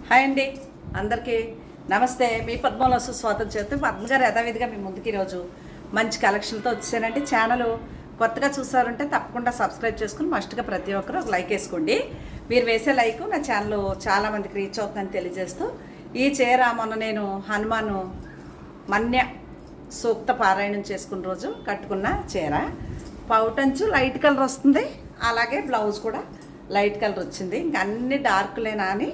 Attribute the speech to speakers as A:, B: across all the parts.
A: Hi అండి, అందరికీ నమస్తే. మీ పద్మలో సుస్వాగతం చేస్తూ పద్మగారు యథావిధిగా మీ ముందుకు ఈరోజు మంచి కలెక్షన్తో వచ్చానండి. ఛానల్ కొత్తగా చూసారంటే తప్పకుండా సబ్స్క్రైబ్ చేసుకుని మస్ట్గా ప్రతి ఒక్కరు ఒక లైక్ వేసుకోండి. మీరు వేసే లైక్ నా ఛానల్ చాలామందికి రీచ్ అవుతుందని తెలియజేస్తూ, ఈ చీర మొన్న నేను హనుమాను మన్య సూక్త పారాయణం చేసుకున్న రోజు కట్టుకున్న చీర. పౌటంచు లైట్ కలర్ వస్తుంది, అలాగే బ్లౌజ్ కూడా లైట్ కలర్ వచ్చింది. ఇంక అన్ని డార్క్లేనా అని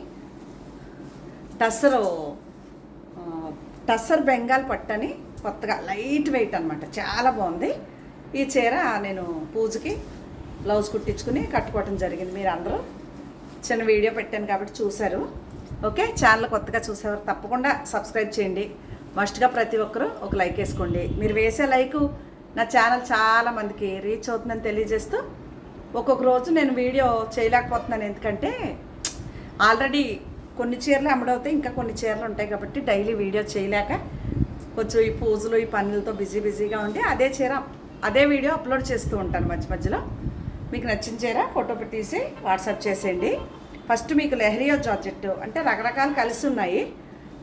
A: టస్సర్ బెంగాల్ పట్టని కొత్తగా లైట్ వెయిట్ అనమాట, చాలా బాగుంది. ఈ చీర నేను పూజకి బ్లౌజ్ కుట్టించుకుని కట్టుకోవటం జరిగింది. మీరు అందరూ చిన్న వీడియో పెట్టాను కాబట్టి చూశారు. ఓకే, ఛానల్ కొత్తగా చూసేవారు తప్పకుండా సబ్స్క్రైబ్ చేయండి. మస్ట్గా ప్రతి ఒక్కరూ ఒక లైక్ వేసుకోండి. మీరు వేసే లైకు నా ఛానల్ చాలామందికి రీచ్ అవుతుందని తెలియజేస్తూ, ఒక్కొక్క రోజు నేను వీడియో చేయలేకపోతున్నాను. ఎందుకంటే ఆల్రెడీ కొన్ని చీరలు అమ్ముడవుతాయి, ఇంకా కొన్ని చీరలు ఉంటాయి కాబట్టి డైలీ వీడియో చేయలేక కొంచెం ఈ పూజలు ఈ పనులతో బిజీగా ఉండి అదే వీడియో అప్లోడ్ చేస్తూ ఉంటాను మధ్య మధ్యలో. మీకు నచ్చిన చీర ఫోటో తీసి వాట్సాప్ చేసేయండి. ఫస్ట్ మీకు లెహరియో జార్జెట్ అంటే రకరకాలు కలిసి ఉన్నాయి.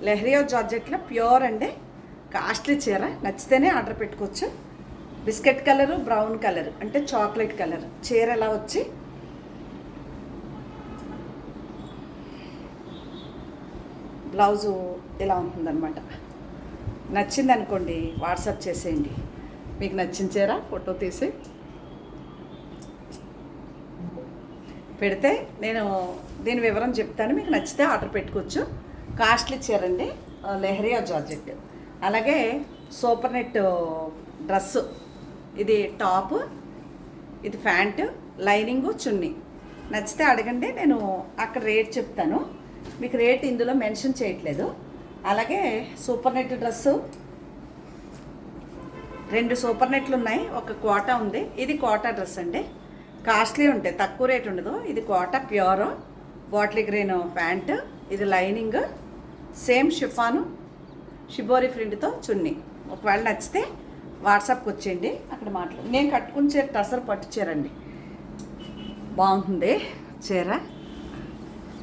A: లెహరియో జార్జెట్లో ప్యూర్ అండి, కాస్ట్లీ చీర. నచ్చితేనే ఆర్డర్ పెట్టుకోవచ్చు. బిస్కెట్ కలరు, బ్రౌన్ కలర్ అంటే చాక్లెట్ కలర్ చీర ఎలా వచ్చి బ్లౌజు ఇలా ఉంటుందన్నమాట. నచ్చింది అనుకోండి వాట్సాప్ చేసేయండి. మీకు నచ్చిన చీర ఫోటో తీసి పెడితే నేను దీని వివరం చెప్తాను. మీకు నచ్చితే ఆర్డర్ పెట్టుకోవచ్చు. కాస్ట్లీ చీర అండి, లెహరియా జార్జెట్. అలాగే సూపర్ నెట్ డ్రెస్సు, ఇది టాప్, ఇది ప్యాంటు, లైనింగు, చున్నీ. నచ్చితే అడగండి, నేను అక్కడ రేట్ చెప్తాను. మీకు రేట్ ఇందులో మెన్షన్ చేయట్లేదు. అలాగే సూపర్ నెట్ డ్రెస్సు 2 సూపర్ నెట్లు ఉన్నాయి, ఒక కోటా ఉంది. ఇది కోటా డ్రెస్ అండి, కాస్ట్లీ ఉంటాయి, తక్కువ రేట్ ఉండదు. ఇది Kota pure bottle green pant, ఇది లైనింగ్, సేమ్ షిఫాను షిబోరి ప్రింట్తో చున్నీ. ఒకవేళ నచ్చితే వాట్సాప్కి వచ్చేయండి, అక్కడ మాట్లాడు. నేను కట్టుకుని చీర టసర్ పట్టు చీర అండి, బాగుంటుంది చీర.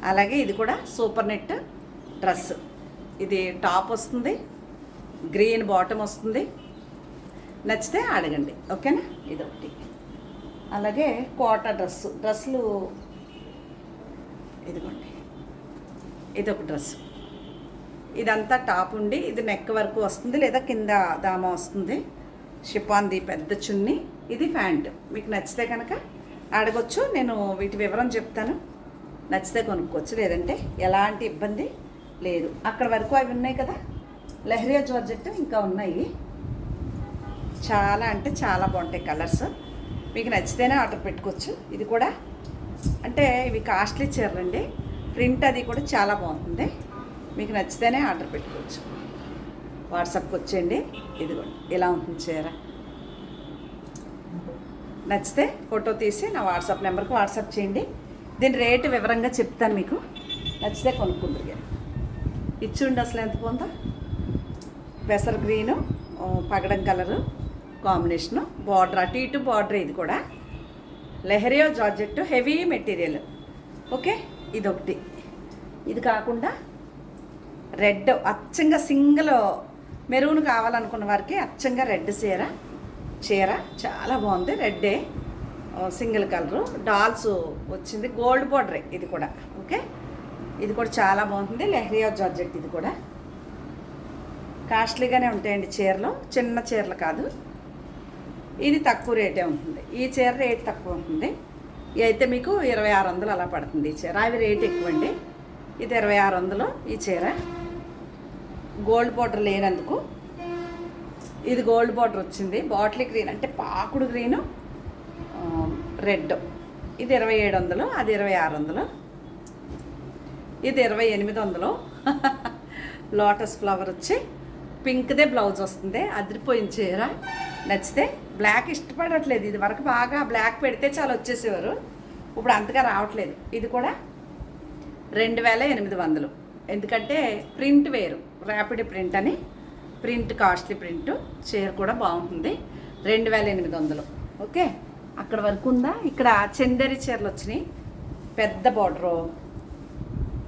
A: అలాగే ఇది కూడా సూపర్ నెట్ డ్రెస్. ఇది టాప్ వస్తుంది, గ్రీన్ బాటమ్ వస్తుంది. నచ్చితే అడగండి, ఓకేనా. ఇదొకటి. అలాగే కోటా డ్రెస్సులు ఇదిగోండి, ఇదొక డ్రెస్. ఇదంతా టాప్ ఉండి ఇది నెక్ వరకు వస్తుంది, లేదా కింద దామా వస్తుంది. షిఫాన్ది పెద్ద చున్నీ, ఇది ప్యాంట్. మీకు నచ్చితే కనుక అడగొచ్చు, నేను వీటి వివరం చెప్తాను. నచ్చితే కొనుక్కోవచ్చు, లేదంటే ఎలాంటి ఇబ్బంది లేదు. అక్కడ వరకు అవి ఉన్నాయి కదా, లెహరియా జార్జెట్ ఇంకా ఉన్నాయి. చాలా అంటే చాలా బాగుంటాయి కలర్స్. మీకు నచ్చితేనే ఆర్డర్ పెట్టుకోవచ్చు. ఇది కూడా అంటే ఇవి కాస్ట్లీ చీరలు అండి, ప్రింట్ అది కూడా చాలా బాగుంటుంది. మీకు నచ్చితేనే ఆర్డర్ పెట్టుకోవచ్చు. వాట్సాప్కి వచ్చేయండి. ఇదిగోండి ఇలా ఉంటుంది చీర. నచ్చితే ఫోటో తీసి నా వాట్సాప్ నెంబర్కి వాట్సాప్ చేయండి. దీని రేటు వివరంగా చెప్తాను మీకు. నచ్చితే కొనుక్కుంటారు. ఇచ్చుండి అసలు ఎంత పోందో. పెసర్ గ్రీను పగడం కలరు కాంబినేషను, బార్డర్ అటు ఇటు బార్డర్. ఇది కూడా లెహరియో జార్జెట్ హెవీ మెటీరియల్. ఓకే, ఇదొకటి. ఇది కాకుండా రెడ్ అచ్చంగా సింగిల్ మెరూన్ కావాలనుకున్న వారికి అచ్చంగా రెడ్ చీర చాలా బాగుంది. రెడ్డే సింగిల్ కలరు, డాల్స్ వచ్చింది, గోల్డ్ బార్డరే. ఇది కూడా ఓకే, ఇది కూడా చాలా బాగుంటుంది. లెహరియా జార్జెట్. ఇది కూడా కాస్ట్లీగానే ఉంటాయండి చీరలు, చిన్న చీరలు కాదు. ఇది తక్కువ రేటే ఉంటుంది. ఈ చీర రేట్ తక్కువ ఉంటుంది. ఇది అయితే మీకు 2600 అలా పడుతుంది. ఈ చీర అవి రేట్ ఎక్కువ అండి. ఇది 2600 ఈ చీర. గోల్డ్ బార్డర్ లేనందుకు ఇది గోల్డ్ బార్డర్ వచ్చింది. బాటిల్ గ్రీన్ అంటే పాకుడు గ్రీను, రెడ్. ఇది 2700, అది 2600, ఇది 2800. లోటస్ ఫ్లవర్ వచ్చి పింక్దే బ్లౌజ్ వస్తుంది. అదిరిపోయిన చీర. నచ్చితే బ్లాక్ ఇష్టపడట్లేదు. ఇది వరకు బాగా బ్లాక్ పెడితే చాలా వచ్చేసేవారు, ఇప్పుడు అంతగా రావట్లేదు. ఇది కూడా 2800. ఎందుకంటే ప్రింట్ వేరు, ర్యాపిడ్ ప్రింట్ అని, ప్రింట్ కాస్ట్లీ ప్రింట్. చీర కూడా బాగుంటుంది. 2800. ఓకే, అక్కడ వరకు ఉందా. ఇక్కడ చందేరి చీరలు వచ్చినాయి, పెద్ద బార్డరు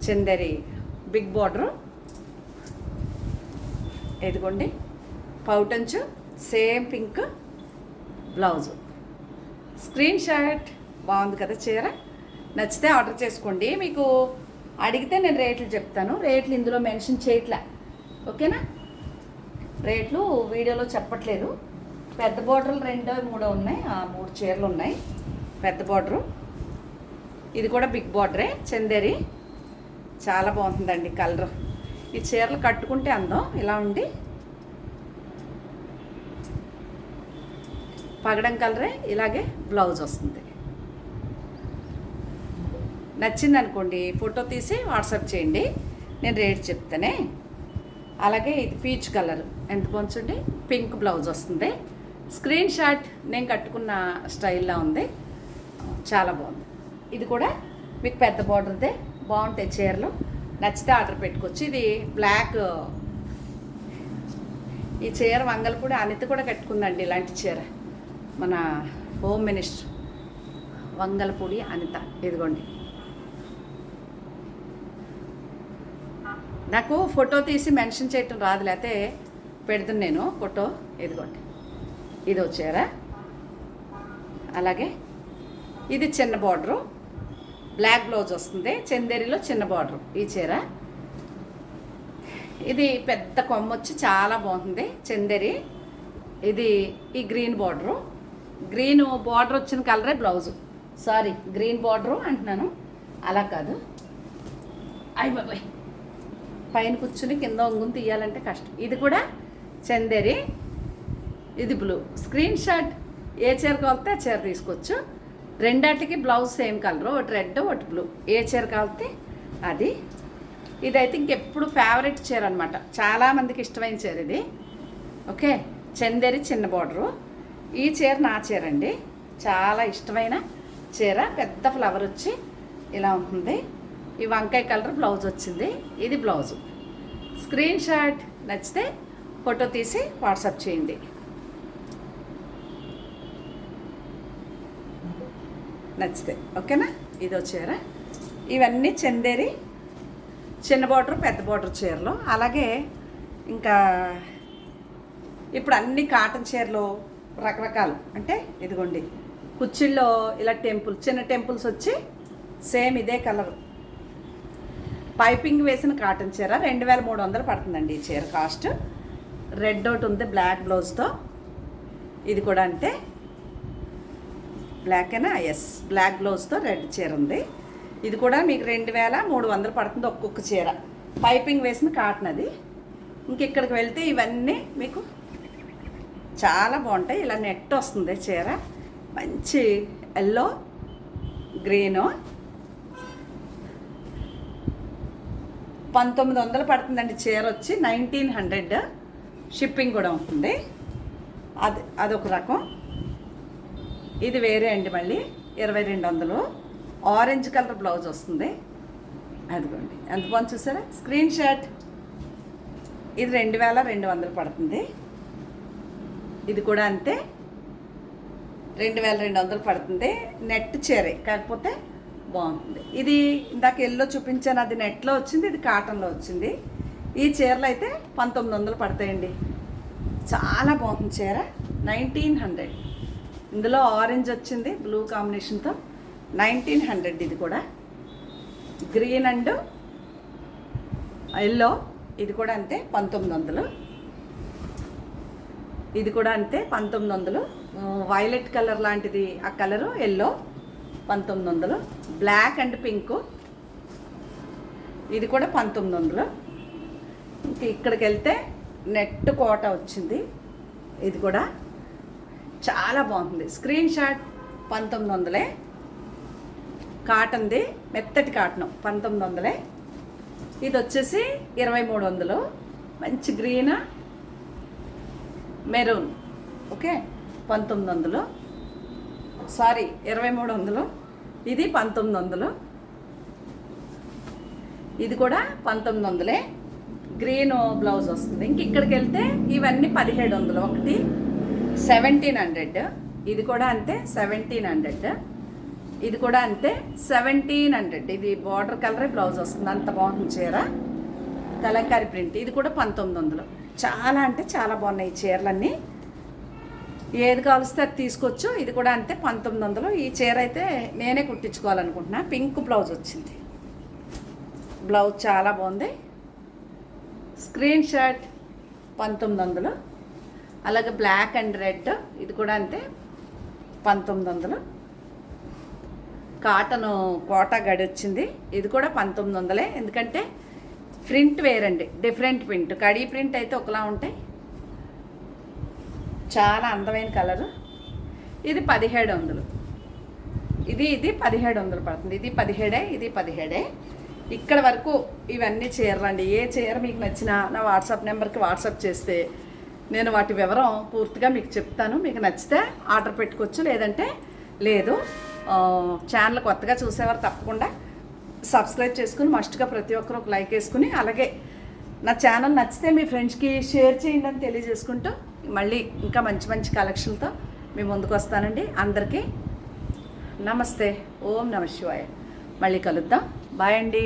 A: చందేరి బిగ్ బార్డరు, ఇదిగోండి పౌటంచు, same pink blouse. Screenshot. బాగుంది కదా చీర? నచ్చితే ఆర్డర్ చేసుకోండి. మీకు అడిగితే నేను రేట్లు చెప్తాను. రేట్లు ఇందులో మెన్షన్ చేయట్లే, ఓకేనా? రేట్లు వీడియోలో చెప్పట్లేదు. పెద్ద బార్డర్లు 2 3 ఉన్నాయి, 3 చీరలు ఉన్నాయి. పెద్ద బార్డరు, ఇది కూడా బిగ్ బార్డరే, చందేరి. చాలా బాగుంటుందండి కలరు. ఈ చీరలు కట్టుకుంటే అందం. ఇలా ఉండి పగడం కలరే, ఇలాగే బ్లౌజ్ వస్తుంది. నచ్చింది అనుకోండి ఫోటో తీసి వాట్సాప్ చేయండి, నేను రేట్ చెప్తానే. అలాగే ఇది పీచ్ కలర్, ఎంత కొంచెండి పింక్ బ్లౌజ్ వస్తుంది. Screen shot. నేను కట్టుకున్న స్టైల్లో ఉంది, చాలా బాగుంది. ఇది కూడా మీకు పెద్ద బార్డర్దే, బాగుంటాయి చీరలు. నచ్చితే ఆర్డర్ పెట్టుకోవచ్చు. ఇది బ్లాక్. ఈ చీర మంగళపూడి అనిత కూడా కట్టుకుందండి ఇలాంటి చీర, మన హోమ్ మినిస్టర్ వంగలపూడి అనిత. ఇదిగోండి, నాకు ఫోటో తీసి మెన్షన్ చేయటం రాదు, లేకపోతే పెడుతున్నా నేను ఫోటో. ఇదిగోండి, ఇది వచ్చారా. అలాగే ఇది చిన్న బార్డరు, బ్లాక్ బ్లౌజ్ వస్తుంది, చందేరిలో చిన్న బార్డరు ఈ చీర. ఇది పెద్ద కొమ్మ వచ్చి చాలా బాగుంటుంది చందేరి. ఇది ఈ గ్రీన్ బార్డరు, గ్రీన్ బార్డర్ వచ్చిన కలరే బ్లౌజు. సారీ, గ్రీన్ బార్డరు అంటున్నాను, అలా కాదు. అయ్య బాబాయ్, పైన కూర్చుని కింద వంగుని తీయాలంటే కష్టం. ఇది కూడా చందేరి, ఇది బ్లూ. Screen shot. ఏ చీర కావాలితే ఆ చీర తీసుకోవచ్చు. రెండాటికి బ్లౌజ్ సేమ్ కలరు, ఒకటి రెడ్ ఒకటి బ్లూ. ఏ చీర కావాలితే అది. ఇదైతే ఇంకెప్పుడు ఫేవరెట్ చీర అనమాట, చాలామందికి ఇష్టమైన చీర ఇది. ఓకే, చందేరి చిన్న బార్డరు. ఈ చీర నా చీర అండి, చాలా ఇష్టమైన చీర. పెద్ద ఫ్లవర్ వచ్చి ఇలా ఉంటుంది. ఈ వంకాయ కలర్ బ్లౌజ్ వచ్చింది, ఇది బ్లౌజు. Screen shot. నచ్చితే ఫోటో తీసి వాట్సాప్ చేయండి. నచ్చితే, ఓకేనా? ఇది వచ్చారా. ఇవన్నీ చందేరి చిన్న బార్డర్ పెద్ద బార్డర్ చీరలు. అలాగే ఇంకా ఇప్పుడు అన్ని కాటన్ చీరలు రకరకాలు, అంటే ఇదిగోండి కుచ్చిళ్ళలో ఇలా టెంపుల్, చిన్న టెంపుల్స్ వచ్చి సేమ్ ఇదే కలరు, పైపింగ్ వేసిన కాటన్ చీర 2300 పడుతుందండి ఈ చీర కాస్ట్. రెడ్ ఒకటి ఉంది బ్లాక్ బ్లౌజ్తో. ఇది కూడా అంతే, బ్లాకేనా? ఎస్, బ్లాక్ బ్లౌజ్తో రెడ్ చీర ఉంది. ఇది కూడా మీకు 2300 పడుతుంది ఒక్కొక్క చీర, పైపింగ్ వేసిన కాటన్ అది. ఇంకెక్కడికి వెళ్తే ఇవన్నీ మీకు చాలా బాగుంటాయి. ఇలా నెట్ వస్తుంది చీర, మంచి ఎల్లో గ్రీను. 1900 పడుతుందండి చీర వచ్చి. 1900 షిప్పింగ్ కూడా ఉంటుంది. అదొక రకం. ఇది వేరే అండి, మళ్ళీ 2200. ఆరెంజ్ కలర్ బ్లౌజ్ వస్తుంది. అదిగోండి, ఎంత బాగుంది చూసారా. Screen shot. ఇది 2200 పడుతుంది. ఇది కూడా అంతే, 2200 పడుతుంది. నెట్ చీరే, కాకపోతే బాగుంటుంది. ఇది ఇందాక ఎల్లో చూపించాను, అది నెట్లో వచ్చింది, ఇది కాటన్లో వచ్చింది. ఈ చీరలు అయితే 1900 పడతాయండి. చాలా బాగుంది చీర. 1900. ఇందులో ఆరెంజ్ వచ్చింది బ్లూ కాంబినేషన్తో. 1900. ఇది కూడా గ్రీన్ అండ్ ఎల్లో. ఇది కూడా అంతే 1900. ఇది కూడా అంతే 1900. వైలెట్ కలర్ లాంటిది ఆ colour, yellow 1900. Black and pink, ఇది కూడా 1900. ఇంక ఇక్కడికి వెళ్తే నెట్ కోట వచ్చింది, ఇది కూడా చాలా బాగుంటుంది. Screen shot. 1900. కాటన్ది, మెత్తటి కాటను, 1900. ఇది వచ్చేసి 2300. మంచి గ్రీన్ మెరూన్. ఓకే, 1900. సారీ, 2300. ఇది 1900. ఇది కూడా 1900. గ్రీన్ బ్లౌజ్ వస్తుంది. ఇంక ఇక్కడికి వెళ్తే ఇవన్నీ 1700. ఒకటి 1700. ఇది కూడా అంతే 1700. ఇది కూడా అంతే 1700. ఇది బార్డర్ కలరే బ్లౌజ్ వస్తుంది. అంత బాగుంటుంది చీర. కలంకారీ ప్రింట్, ఇది కూడా 1900. చాలా అంటే చాలా బాగున్నాయి ఈ చీరలన్నీ. ఏది కావలిస్తే అది తీసుకోవచ్చు. ఇది కూడా అంతే 1900. ఈ చీర అయితే నేనే కుట్టించుకోవాలనుకుంటున్నా. పింక్ బ్లౌజ్ వచ్చింది. బ్లౌజ్ చాలా బాగుంది. Screen shot 1900. అలాగే బ్లాక్ అండ్ రెడ్, ఇది కూడా అంతే 1900. కాటన్ కోటా గడి వచ్చింది, ఇది కూడా 1900. ఎందుకంటే ప్రింట్ వేరండి, డిఫరెంట్ ప్రింట్. కడీ ప్రింట్ అయితే ఒకలా ఉంటాయి. చాలా అందమైన కలరు. ఇది 1700. ఇది 1700 పడుతుంది. ఇది 17, ఇది 17. ఇక్కడ వరకు ఇవన్నీ చీరలండి. ఏ చీర మీకు నచ్చినా నా వాట్సాప్ నెంబర్కి వాట్సాప్ చేస్తే నేను వాటి వివరం పూర్తిగా మీకు చెప్తాను. మీకు నచ్చితే ఆర్డర్ పెట్టుకోవచ్చు, లేదంటే లేదు. ఛానల్ కొత్తగా చూసేవారు తప్పకుండా సబ్స్క్రైబ్ చేసుకుని మస్ట్గా ప్రతి ఒక్కరు ఒక లైక్ వేసుకుని, అలాగే నా ఛానల్ నచ్చితే మీ ఫ్రెండ్స్కి షేర్ చేయండి అని తెలియజేసుకుంటూ, మళ్ళీ ఇంకా మంచి మంచి కలెక్షన్లతో మీ ముందుకు వస్తానండి. అందరికీ నమస్తే. ఓం నమ శివాయ. మళ్ళీ కలుద్దాం. బాయ్ అండి.